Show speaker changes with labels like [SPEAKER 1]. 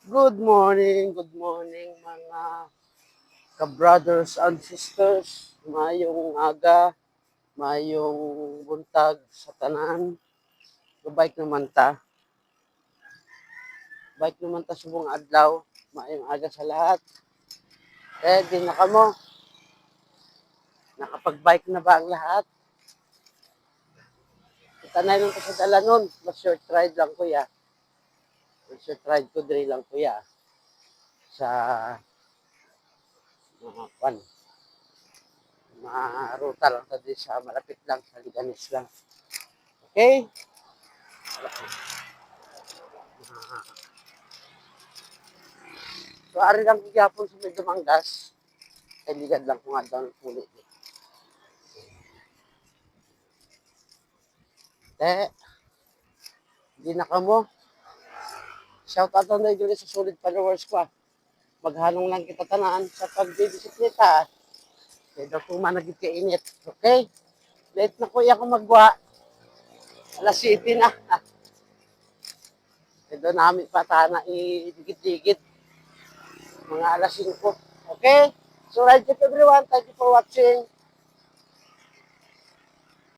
[SPEAKER 1] Good morning mga ka-brothers and sisters. Mayong aga, mayong buntag sa tanan. Bike naman ta. Bike naman ta subong adlaw. Mayong aga sa lahat. Di na kamo. Nakapag-bike na ba ang lahat? Tanay lang ko sa dalanon. Mas-short ride lang kuya. Mas-short ride ko diri lang kuya. Sa mga pan. Ruta lang sa sa malapit lang, sa Liganes lang. Okay? So, ari lang ko gyapon sa medyo manggas. Kay ligad lang ko nga daw ng puli. Di na ka mo. Shout out na dito sa solid followers ko. Maghanong lang kita tanaan sa pagbibisikleta. Kaya daw kung managit kainit. Okay? Late na kuya ko magwa. Alas 7 na. Kaya doon namin patana i-digit-digit. Mga alas 5. Okay? So, right everyone. Thank you for watching.